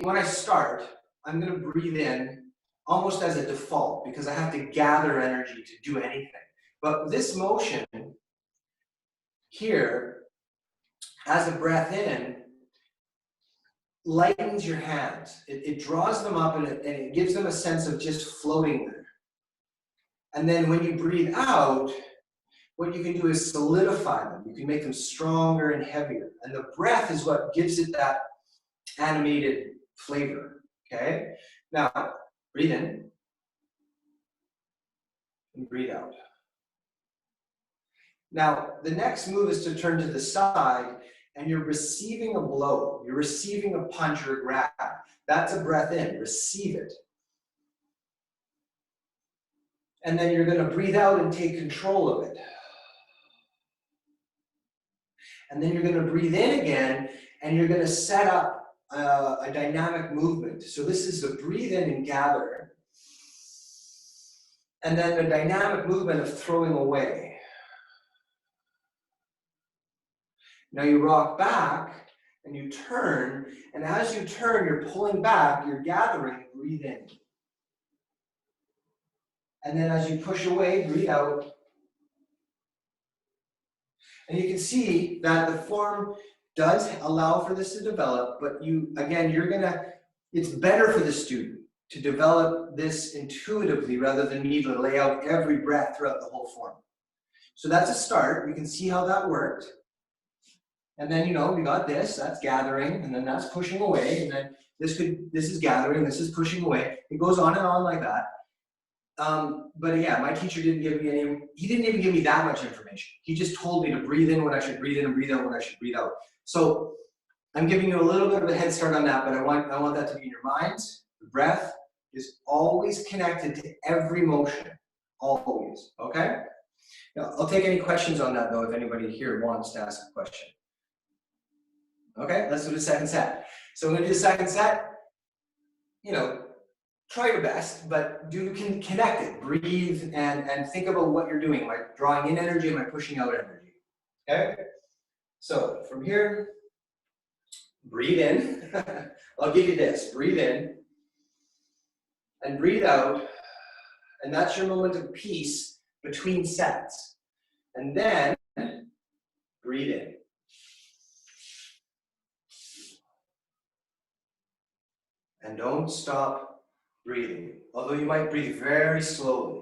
when I start, I'm going to breathe in almost as a default because I have to gather energy to do anything. But this motion here, as a breath in, lightens your hands. It draws them up and it gives them a sense of just floating there. And then when you breathe out, what you can do is solidify them. You can make them stronger and heavier. And the breath is what gives it that animated flavor, okay? Now, breathe in and breathe out. Now, the next move is to turn to the side and you're receiving a blow. You're receiving a punch or a grab. That's a breath in, receive it. And then you're going to breathe out and take control of it. And then you're going to breathe in again and you're going to set up a dynamic movement. So this is the breathe in and gather. And then the dynamic movement of throwing away. Now you rock back and you turn, and as you turn, you're pulling back, you're gathering, breathe in. And then as you push away, breathe out. And you can see that the form does allow for this to develop, but it's better for the student to develop this intuitively rather than me to lay out every breath throughout the whole form. So that's a start. You can see how that worked. And then, we got this, that's gathering, and then that's pushing away, and then this is gathering, this is pushing away. It goes on and on like that. But yeah, my teacher didn't give me he didn't even give me that much information. He just told me to breathe in when I should breathe in and breathe out when I should breathe out. So I'm giving you a little bit of a head start on that, but I want that to be in your minds. The breath is always connected to every motion, always, okay? Now, I'll take any questions on that though, if anybody here wants to ask a question. Okay, let's do the second set. So I'm gonna do the second set, try your best, but connect it, breathe, and think about what you're doing. Am I drawing in energy? Am I pushing out energy? Okay? So from here, breathe in. I'll give you this. Breathe in and breathe out. And that's your moment of peace between sets. And then breathe in. And don't stop breathing, although you might breathe very slowly.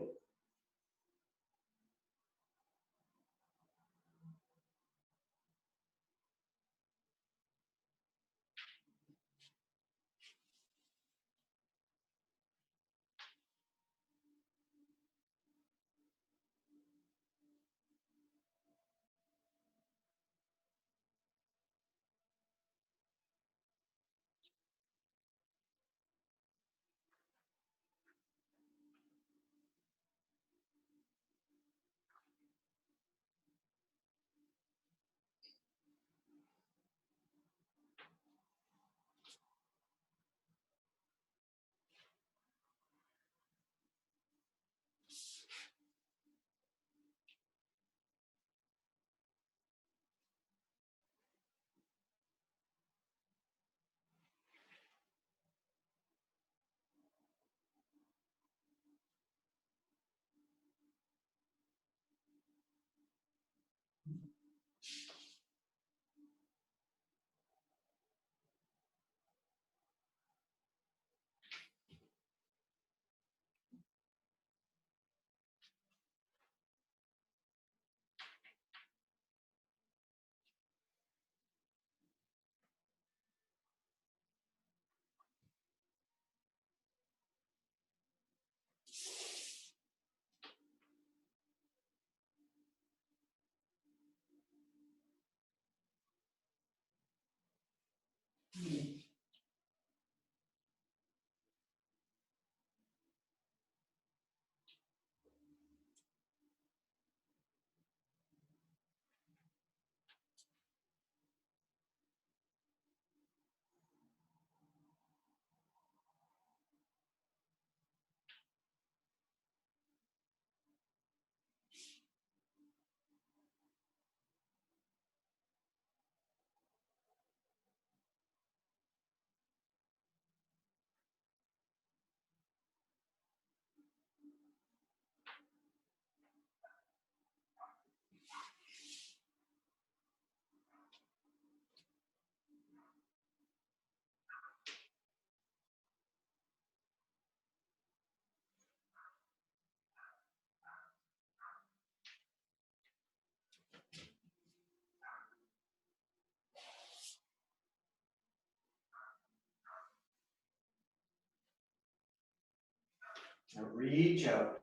And reach out.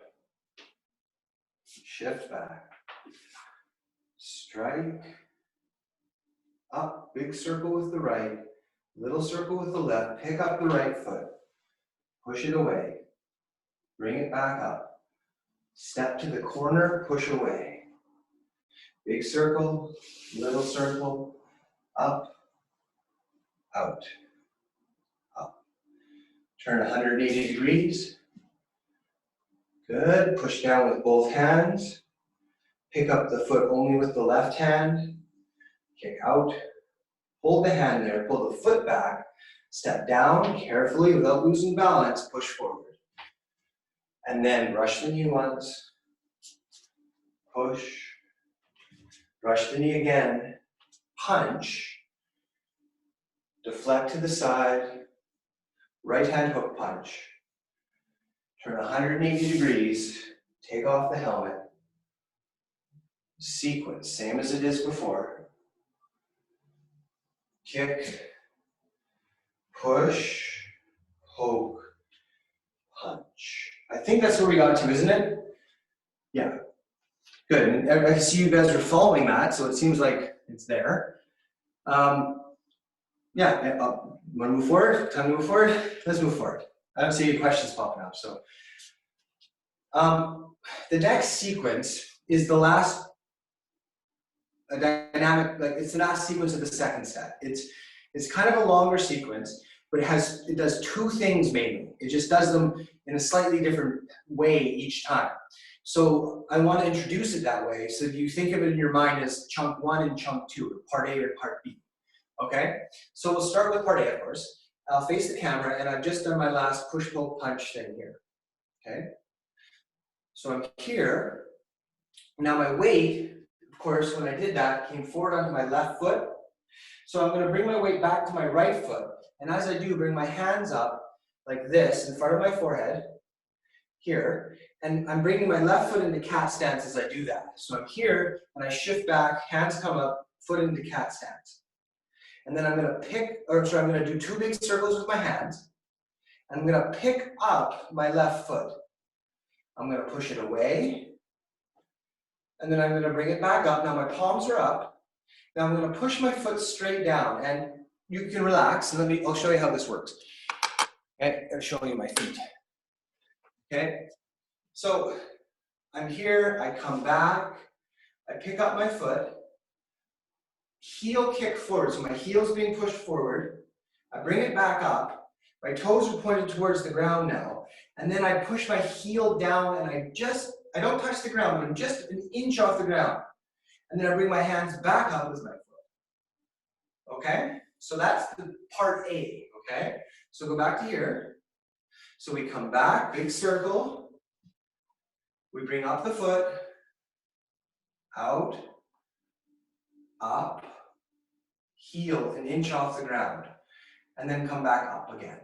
Shift back. Strike. Up. Big circle with the right. Little circle with the left. Pick up the right foot. Push it away. Bring it back up. Step to the corner. Push away. Big circle. Little circle. Up. Out. Up. Turn 180 degrees. Good. Push down with both hands. Pick up the foot only with the left hand. Kick out. Hold the hand there. Pull the foot back. Step down carefully without losing balance. Push forward. And then rush the knee once. Push. Rush the knee again. Punch. Deflect to the side. Right hand hook punch. Turn 180 degrees. Take off the helmet. Sequence, same as it is before. Kick. Push. Poke. Punch. I think that's where we got to, isn't it? Yeah. Good. And I can see you guys are following that, so it seems like it's there. Yeah. Want to move forward? Time to move forward? Let's move forward. I don't see any questions popping up. So, the next sequence is the last dynamic. Like it's the last sequence of the second set. It's kind of a longer sequence, but it does two things mainly. It just does them in a slightly different way each time. So I want to introduce it that way. So you think of it in your mind as chunk 1 and chunk 2, or part A or part B. Okay? So we'll start with part A, of course. I'll face the camera, and I've just done my last push, poke, punch thing here. Okay? So I'm here. Now my weight, of course, when I did that, came forward onto my left foot. So I'm going to bring my weight back to my right foot. And as I do, bring my hands up like this in front of my forehead, here. And I'm bringing my left foot into cat stance as I do that. So I'm here, and I shift back, hands come up, foot into cat stance. And then I'm going to do 2 big circles with my hands. And I'm going to pick up my left foot. I'm going to push it away. And then I'm going to bring it back up. Now my palms are up. Now I'm going to push my foot straight down. And you can relax. And I'll show you how this works. Okay, I'm showing you my feet. Okay, so I'm here. I come back. I pick up my foot. Heel kick forward. So my heel's being pushed forward. I bring it back up. My toes are pointed towards the ground now. And then I push my heel down, and I don't touch the ground, but I'm just an inch off the ground. And then I bring my hands back up with my foot. Okay? So that's the part A, okay? So go back to here. So we come back, big circle. We bring up the foot. Out. Up. Heel an inch off the ground. And then come back up again.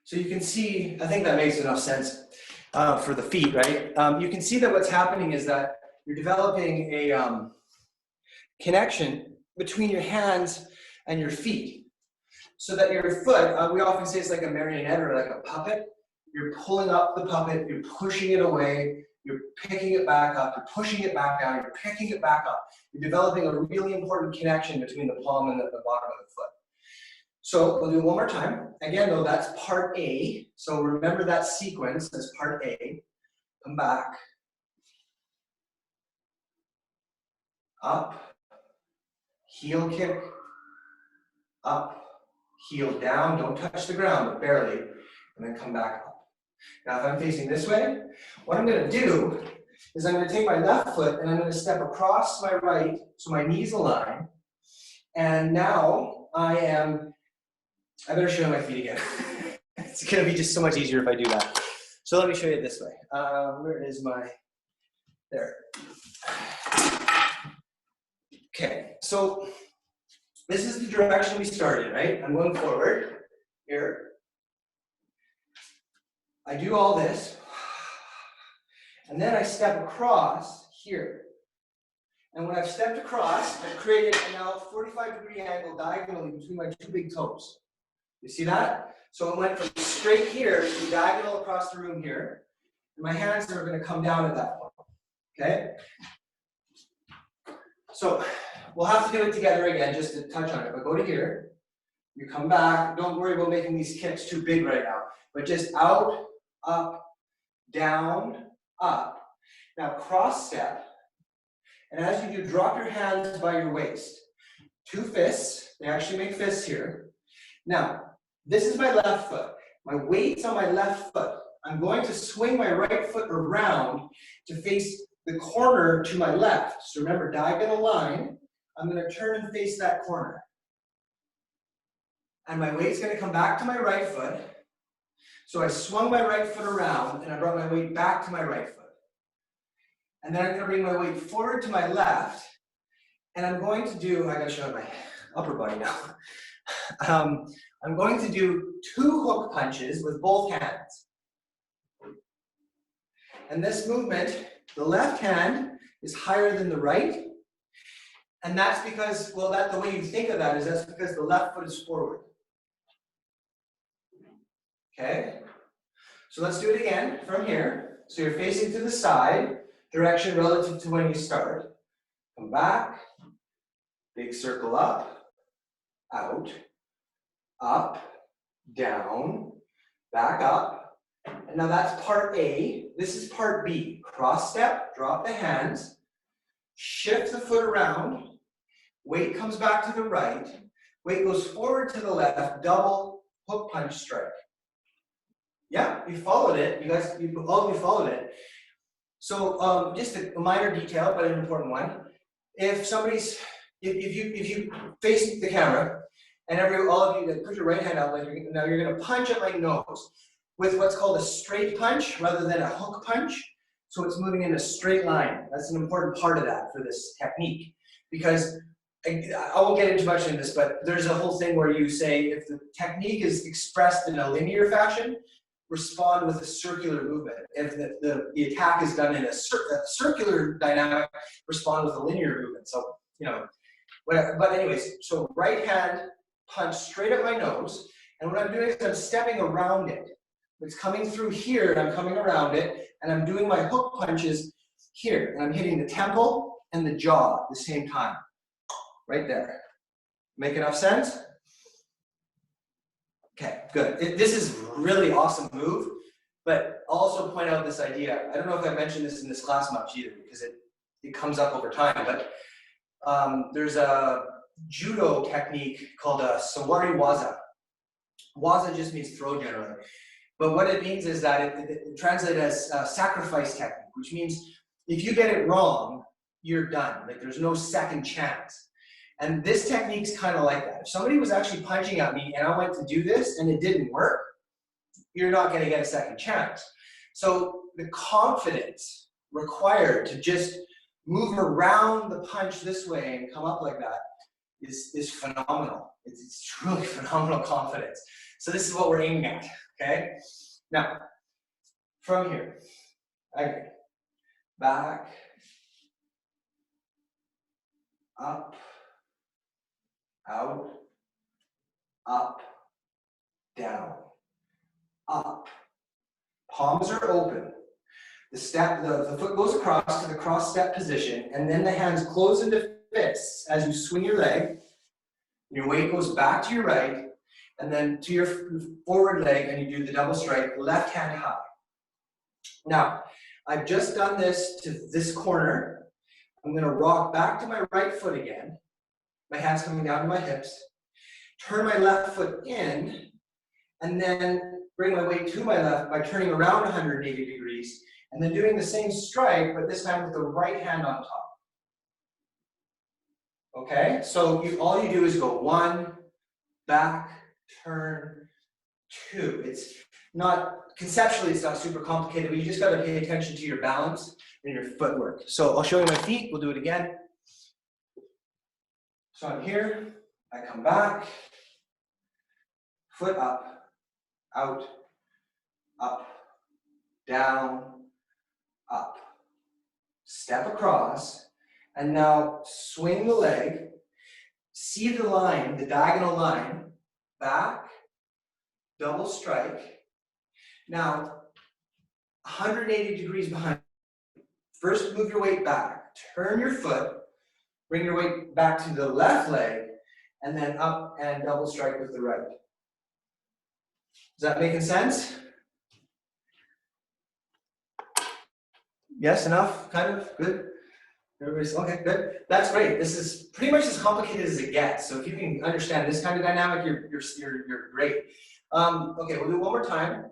So you can see, I think that makes enough sense for the feet, right? You can see that what's happening is that you're developing a connection between your hands and your feet. So that your foot, we often say it's like a marionette or like a puppet. You're pulling up the puppet, you're pushing it away, you're picking it back up, you're pushing it back down, you're picking it back up. You're developing a really important connection between the palm and the bottom of the foot. So we'll do it one more time. Again, though, that's part A. So remember that sequence as part A. Come back. Up. Heel kick. Up. Heel down. Don't touch the ground, but barely. And then come back up. Now, if I'm facing this way, what I'm going to do is I'm going to take my left foot and I'm going to step across my right so my knees align. And now I better show you my feet again. It's going to be just so much easier if I do that. So let me show you it this way. Where is my, there. Okay, so this is the direction we started, right? I'm going forward here. I do all this. And then I step across here. And when I've stepped across, I've created a now 45-degree angle diagonally between my 2 big toes. You see that? So it went from straight here to diagonal across the room here. And my hands are going to come down at that point. Okay? So we'll have to do it together again just to touch on it. But go to here. You come back. Don't worry about making these kicks too big right now. But just out, up, down, up. Now cross step. And as you do, drop your hands by your waist. 2 fists. They actually make fists here. Now, this is my left foot. My weight's on my left foot. I'm going to swing my right foot around to face the corner to my left. So remember, diagonal line. I'm going to turn and face that corner. And my weight's going to come back to my right foot. So I swung my right foot around and I brought my weight back to my right foot. And then I'm going to bring my weight forward to my left. And I'm going to do, I got to show my upper body now. I'm going to do 2 hook punches with both hands. And this movement, the left hand is higher than the right. And that's because, well, that's the way you think of that is that's because the left foot is forward. Okay? So let's do it again from here. So you're facing to the side, direction relative to when you start. Come back, big circle up, out, up, down, back up. And now that's part A. This is part B. Cross step, drop the hands, shift the foot around, weight comes back to the right, weight goes forward to the left, double hook punch strike. Yeah, you followed it. You guys, all of you followed it. So just a minor detail, but an important one. If somebody's, if you face the camera, and all of you put your right hand out, like now you're going to punch at my nose with what's called a straight punch rather than a hook punch. So it's moving in a straight line. That's an important part of that for this technique. Because I won't get into much in this, but there's a whole thing where you say if the technique is expressed in a linear fashion, respond with a circular movement. If the attack is done in a circular dynamic, respond with a linear movement. So, you know, whatever. But anyways, so right hand punch straight at my nose. And what I'm doing is I'm stepping around it. It's coming through here and I'm coming around it. And I'm doing my hook punches here. And I'm hitting the temple and the jaw at the same time. Right there. Make enough sense? Okay, good. This is a really awesome move, but I'll also point out this idea. I don't know if I mentioned this in this class much either, because it comes up over time, but there's a judo technique called a sawari waza. Waza just means throw generally. But what it means is that it translates as a sacrifice technique, which means if you get it wrong, you're done. Like there's no second chance. And this technique's kind of like that. If somebody was actually punching at me and I went to do this and it didn't work, you're not going to get a second chance. So the confidence required to just move around the punch this way and come up like that is phenomenal. It's truly phenomenal confidence. So this is what we're aiming at, okay? Now, from here, okay, back, up, out, up, down, up. Palms are open. The foot goes across to the cross step position, and then the hands close into fists as you swing your leg. Your weight goes back to your right, and then to your forward leg, and you do the double strike, left hand high. Now, I've just done this to this corner. I'm going to rock back to my right foot again. My hands coming down to my hips. Turn my left foot in, and then bring my weight to my left by turning around 180 degrees, and then doing the same strike, but this time with the right hand on top. Okay, so all you do is go 1, back, turn, 2. It's not, conceptually it's not super complicated, but you just got to pay attention to your balance and your footwork. So I'll show you my feet, we'll do it again. So I'm here, I come back, foot up, out, up, down, up. Step across, and now swing the leg, see the line, the diagonal line, back, double strike. Now, 180 degrees behind. First, move your weight back. Turn your foot, bring your weight back to the left leg, and then up and double strike with the right. Is that making sense? Yes, enough? Kind of? Good? Everybody's okay, good. That's great. This is pretty much as complicated as it gets. So if you can understand this kind of dynamic, you're great. Okay, we'll do it one more time.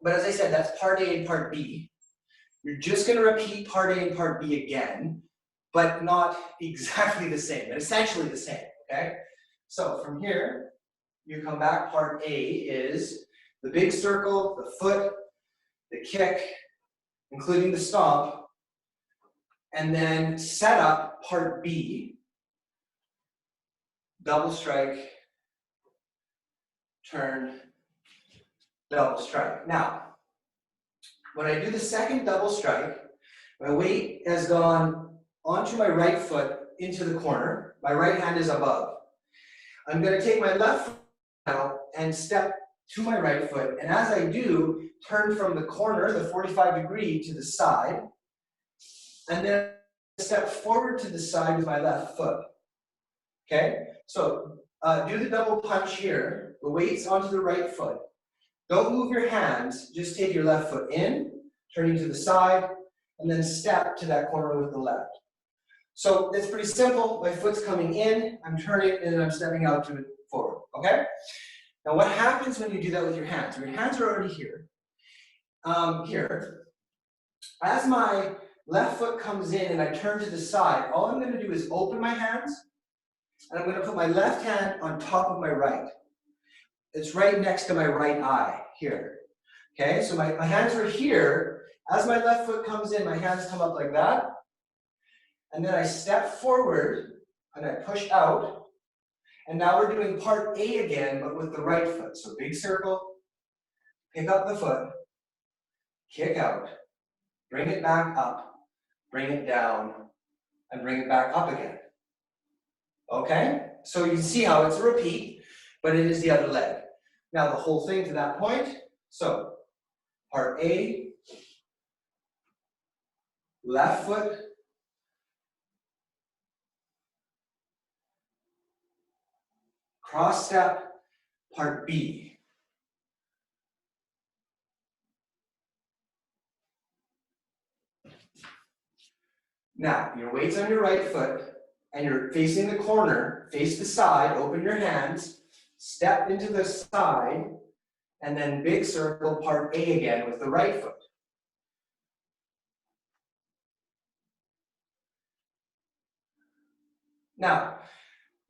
But as I said, that's part A and part B. You're just going to repeat part A and part B again, but not exactly the same, but essentially the same, okay? So from here, you come back, part A is the big circle, the foot, the kick, including the stomp, and then set up part B, double strike, turn, double strike. Now, when I do the second double strike, my weight has gone onto my right foot into the corner. My right hand is above. I'm going to take my left foot now and step to my right foot. And as I do, turn from the corner, the 45-degree, to the side. And then step forward to the side with my left foot. Okay? So do the double punch here. The weight's onto the right foot. Don't move your hands. Just take your left foot in, turning to the side, and then step to that corner with the left. So it's pretty simple. My foot's coming in, I'm turning, and then I'm stepping out to it forward, okay? Now what happens when you do that with your hands? Your hands are already here. Here. As my left foot comes in and I turn to the side, all I'm gonna do is open my hands, and I'm gonna put my left hand on top of my right. It's right next to my right eye, here. Okay, so my hands are here. As my left foot comes in, my hands come up like that. And then I step forward and I push out. And now we're doing part A again, but with the right foot. So big circle, pick up the foot, kick out, bring it back up, bring it down, and bring it back up again. Okay? So you can see how it's a repeat, but it is the other leg. Now the whole thing to that point. So part A, left foot, cross step, part B. Now, your weight's on your right foot, and you're facing the corner, face the side, open your hands, step into the side, and then big circle, part A again with the right foot. Now,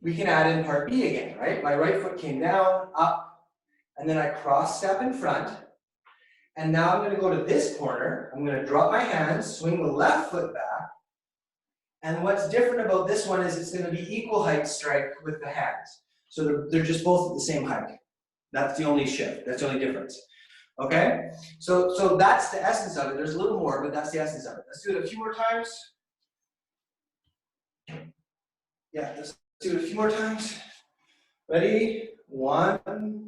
we can add in part B again, right? My right foot came down, up, and then I cross step in front. And now I'm going to go to this corner. I'm going to drop my hands, swing the left foot back. And what's different about this one is it's going to be equal height strike with the hands. So they're just both at the same height. That's the only shift. That's the only difference. Okay? So that's the essence of it. There's a little more, but that's the essence of it. Let's do it a few more times. Yeah, let's do it a few more times. Ready? 1.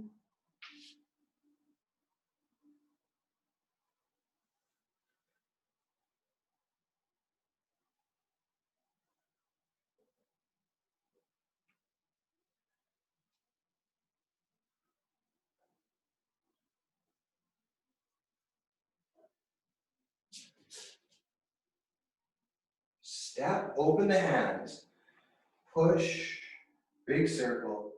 Step, open the hands. Push, big circle.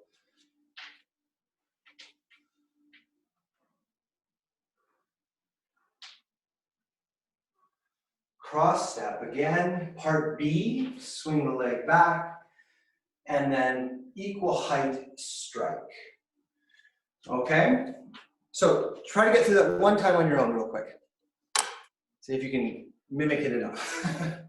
Cross step again, part B, swing the leg back, and then equal height strike. Okay? So try to get through that one time on your own real quick. See if you can mimic it enough.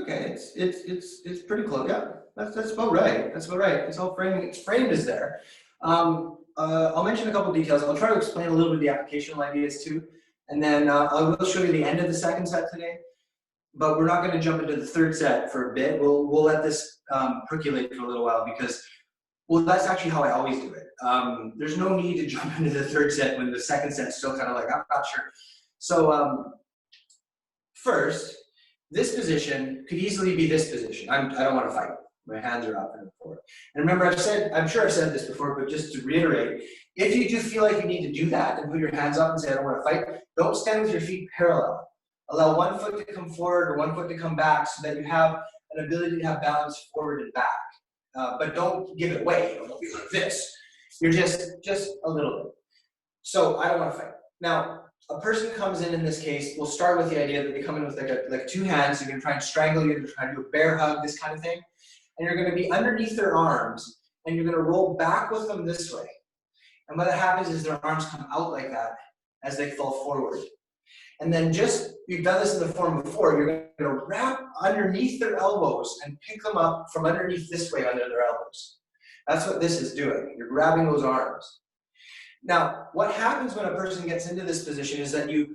Okay, it's pretty close. Yeah, that's about right. That's about right. It's all framed. It's framed is there. I'll mention a couple details. I'll try to explain a little bit of the applicational ideas too, and then I will show you the end of the second set today. But we're not going to jump into the third set for a bit. We'll let this percolate for a little while because, well, that's actually how I always do it. There's no need to jump into the third set when the second set's still kind of like, I'm not sure. So first, this position could easily be this position. I don't want to fight. My hands are up and forward. And remember, I'm sure I've said this before, but just to reiterate, if you do feel like you need to do that and put your hands up and say, I don't want to fight, don't stand with your feet parallel. Allow one foot to come forward or one foot to come back so that you have an ability to have balance forward and back. But don't give it away. Don't be like this. You're just a little bit. So I don't want to fight. Now, a person comes in this case, we'll start with the idea that they come in with like two hands. You're going to try and strangle you, to try to do a bear hug, this kind of thing. And you're going to be underneath their arms, and you're going to roll back with them this way. And what happens is their arms come out like that as they fall forward. And then you've done this in the form before, you're going to wrap underneath their elbows and pick them up from underneath this way under their elbows. That's what this is doing. You're grabbing those arms. Now, what happens when a person gets into this position is that you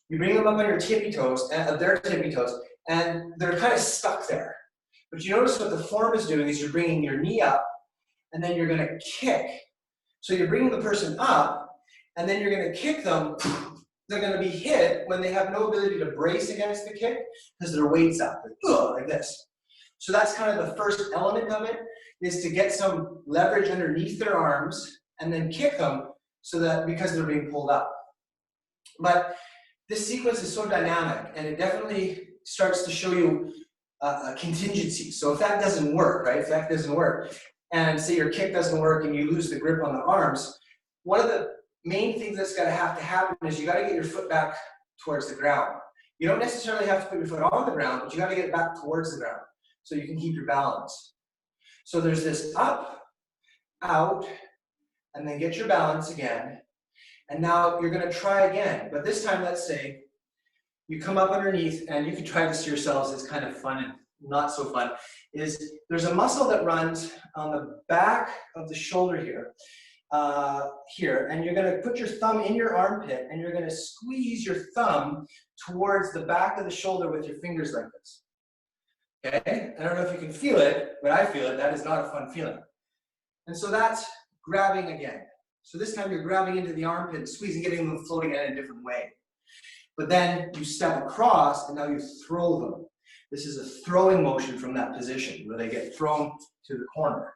bring them up on your tippy toes, their tippy toes, and they're kind of stuck there. But you notice what the form is doing is you're bringing your knee up, and then you're going to kick. So you're bringing the person up, and then you're going to kick them. They're going to be hit when they have no ability to brace against the kick because their weight's up, like this. So that's kind of the first element of it, is to get some leverage underneath their arms and then kick them so that because they're being pulled up. But this sequence is so dynamic, and it definitely starts to show you a contingency. So if that doesn't work, right, if that doesn't work, and say your kick doesn't work and you lose the grip on the arms, one of the main things that's going to have to happen is you got to get your foot back towards the ground. You don't necessarily have to put your foot on the ground, but you got to get it back towards the ground so you can keep your balance. So there's this up, out, and then get your balance again. And now you're going to try again. But this time, let's say you come up underneath, and you can try this to yourselves. It's kind of fun and not so fun. There's a muscle that runs on the back of the shoulder here. And you're going to put your thumb in your armpit, and you're going to squeeze your thumb towards the back of the shoulder with your fingers like this. Okay? I don't know if you can feel it, but I feel it. That is not a fun feeling. And so that's grabbing again. So this time you're grabbing into the armpit, squeezing, getting them floating in a different way. But then you step across, and now you throw them. This is a throwing motion from that position where they get thrown to the corner.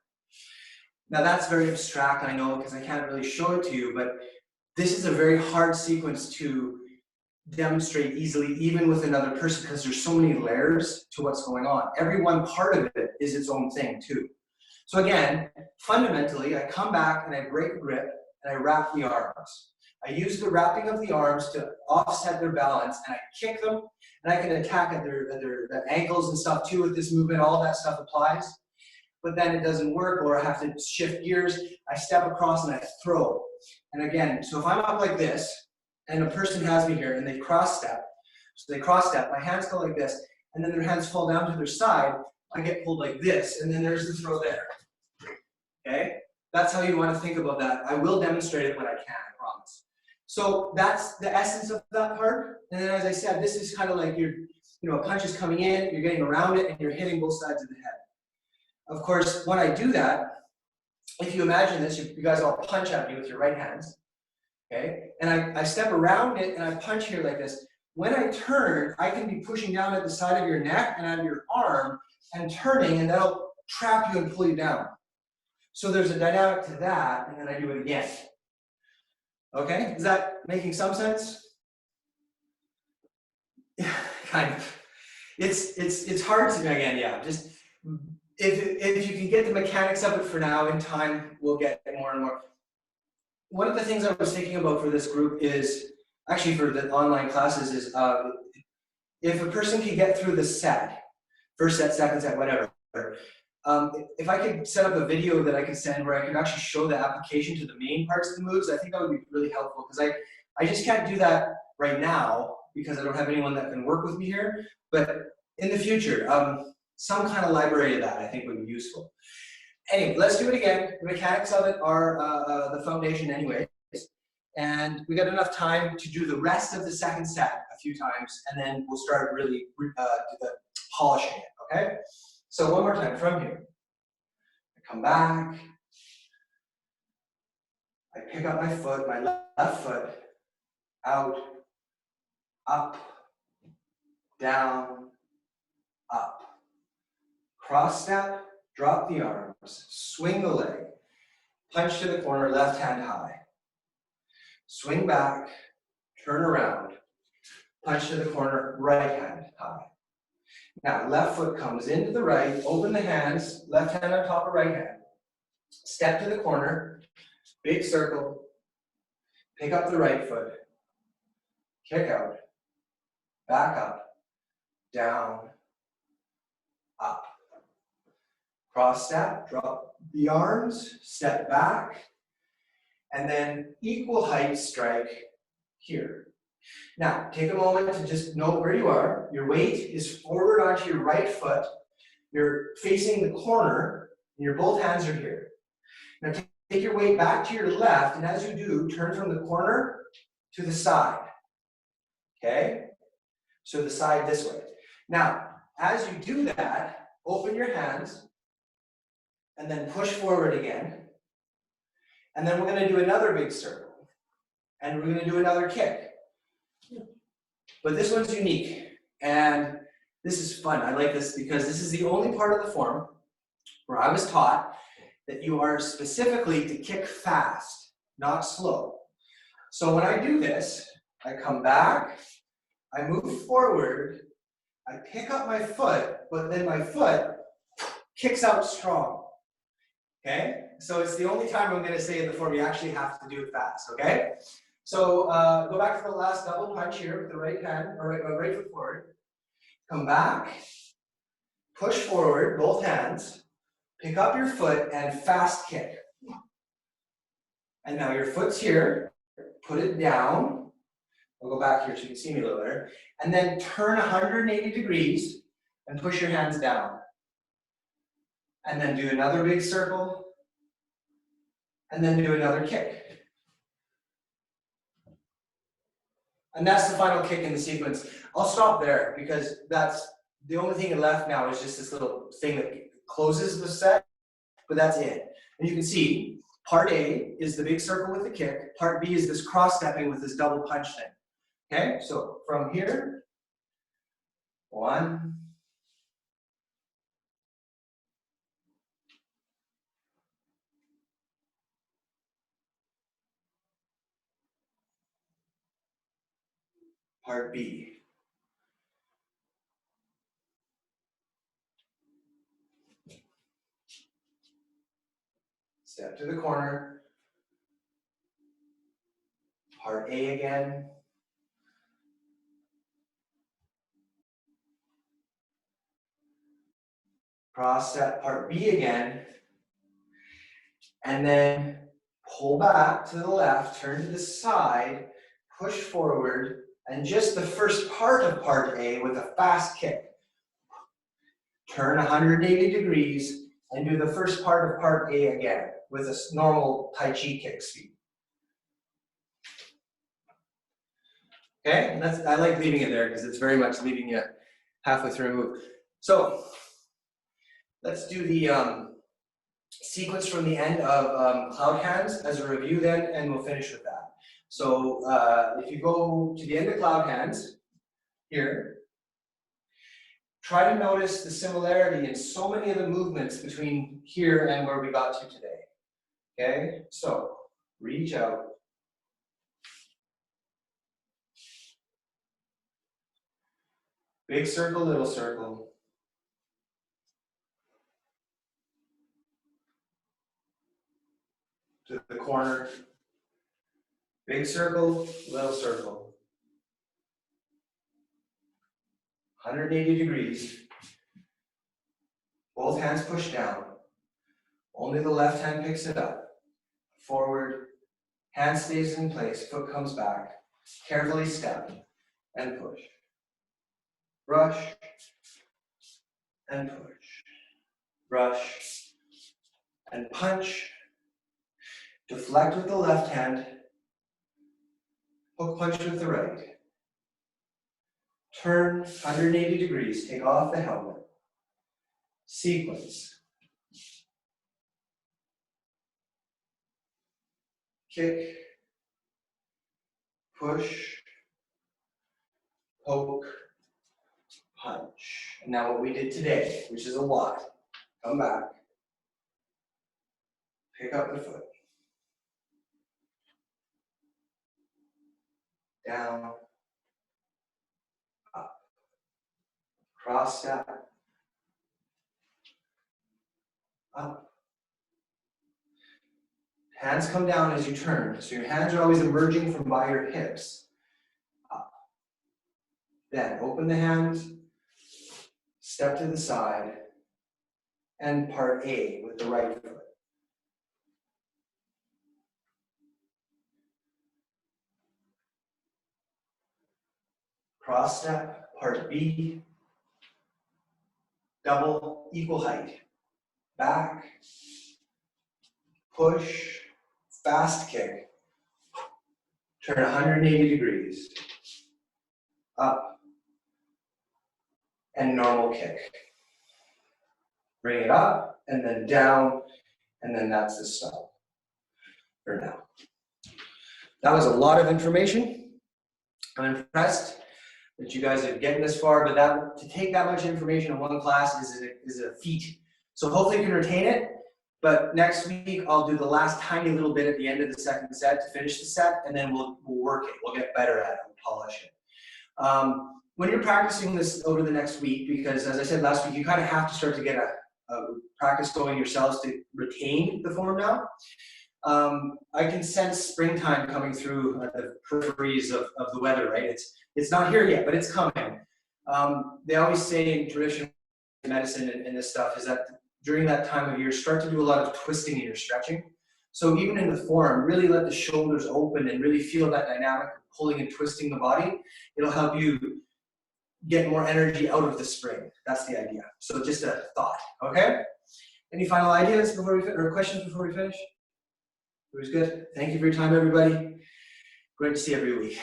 Now that's very abstract, I know, because I can't really show it to you, but this is a very hard sequence to demonstrate easily, even with another person, because there's so many layers to what's going on. Every one part of it is its own thing too. So again, fundamentally, I come back and I break grip and I wrap the arms. I use the wrapping of the arms to offset their balance, and I kick them, and I can attack at their ankles and stuff too with this movement. All that stuff applies. But then it doesn't work, or I have to shift gears. I step across and I throw. And again, so if I'm up like this, and a person has me here, and they cross step, so they cross step, my hands go like this, and then their hands fall down to their side, I get pulled like this, and then there's the throw there. Okay? That's how you want to think about that. I will demonstrate it when I can, I promise. So that's the essence of that part. And then as I said, this is kind of like a punch is coming in, you're getting around it, and you're hitting both sides of the head. Of course, when I do that, if you imagine this, you guys all punch at me with your right hands, okay? And I step around it and I punch here like this. When I turn, I can be pushing down at the side of your neck and on your arm and turning, and that'll trap you and pull you down. So there's a dynamic to that, and then I do it again. Okay, is that making some sense? Yeah, kind of. It's hard to, again, yeah, just, if you can get the mechanics of it for now, in time, we'll get more and more. One of the things I was thinking about for this group is, actually for the online classes, is if a person can get through the set, first set, second set, whatever, if I could set up a video that I could send where I could actually show the application to the main parts of the moves, I think that would be really helpful, because I just can't do that right now because I don't have anyone that can work with me here. But in the future, some kind of library of that I think would be useful. Anyway, let's do it again. The mechanics of it are the foundation anyway. And we got enough time to do the rest of the second set a few times, and then we'll start really do the polishing it, okay? So one more time from here. I come back. I pick up my foot, my left foot, out, up, down, up. Cross step, drop the arms, swing the leg, punch to the corner, left hand high. Swing back, turn around, punch to the corner, right hand high. Now, left foot comes into the right, open the hands, left hand on top of right hand. Step to the corner, big circle, pick up the right foot, kick out, back up, down, up. Cross step, drop the arms, step back, and then equal height strike here. Now, take a moment to just note where you are. Your weight is forward onto your right foot. You're facing the corner, and your both hands are here. Now, take your weight back to your left, and as you do, turn from the corner to the side. Okay? So the side this way. Now, as you do that, open your hands, and then push forward again. And then we're going to do another big circle. And we're going to do another kick. But this one's unique. And this is fun. I like this because this is the only part of the form where I was taught that you are specifically to kick fast, not slow. So when I do this, I come back, I move forward, I pick up my foot, but then my foot kicks out strong. Okay? So it's the only time I'm going to say in the form you actually have to do it fast, okay? So go back to the last double punch here with the right hand, or right foot forward. Come back, push forward, both hands, pick up your foot and fast kick. And now your foot's here, put it down. I'll go back here so you can see me a little better. And then turn 180 degrees and push your hands down. And then do another big circle. And then do another kick. And that's the final kick in the sequence. I'll stop there because that's the only thing left now is just this little thing that closes the set, but that's it. And you can see part A is the big circle with the kick. Part B is this cross-stepping with this double punch thing. Okay, so from here, 1, part B. Step to the corner. Part A again. Cross step, part B again. And then pull back to the left, turn to the side, push forward, and just the first part of part A with a fast kick. Turn 180 degrees and do the first part of part A again with a normal Tai Chi kick speed. Okay, and I like leaving it there because it's very much leaving you halfway through a move. So let's do the sequence from the end of cloud hands as a review then, and we'll finish with that. So if you go to the end of cloud hands here, try to notice the similarity in so many of the movements between here and where we got to today. Okay, so reach out. Big circle, little circle. To the corner. Big circle, little circle. 180 degrees. Both hands push down. Only the left hand picks it up. Forward, hand stays in place, foot comes back. Carefully step and push. Brush, and push. Brush and punch. Deflect with the left hand. Hook punch with the right. Turn 180 degrees, take off the helmet. Sequence. Kick. Push. Poke. Punch. And now what we did today, which is a lot. Come back. Pick up the foot. Down. Up. Cross step. Up. Hands come down as you turn. So your hands are always emerging from by your hips. Up. Then open the hands. Step to the side. And part A with the right foot. Cross step, part B. Double, equal height. Back. Push. Fast kick. Turn 180 degrees. Up. And normal kick. Bring it up, and then down, and then that's the stop for now. That was a lot of information. I'm impressed that you guys are getting this far, but to take that much information in one class is a feat. So hopefully you can retain it, but next week I'll do the last tiny little bit at the end of the second set to finish the set, and then we'll work it. We'll get better at it, we'll polish it. When you're practicing this over the next week, because as I said last week, you kind of have to start to get a practice going yourselves to retain the form now. I can sense springtime coming through the peripheries of the weather, right? It's not here yet, but it's coming. They always say in traditional medicine and this stuff is that during that time of year, start to do a lot of twisting in your stretching. So even in the form, really let the shoulders open and really feel that dynamic of pulling and twisting the body. It'll help you get more energy out of the spring. That's the idea. So just a thought, okay? Any final ideas before we or questions before we finish? It was good. Thank you for your time, everybody. Great to see you every week.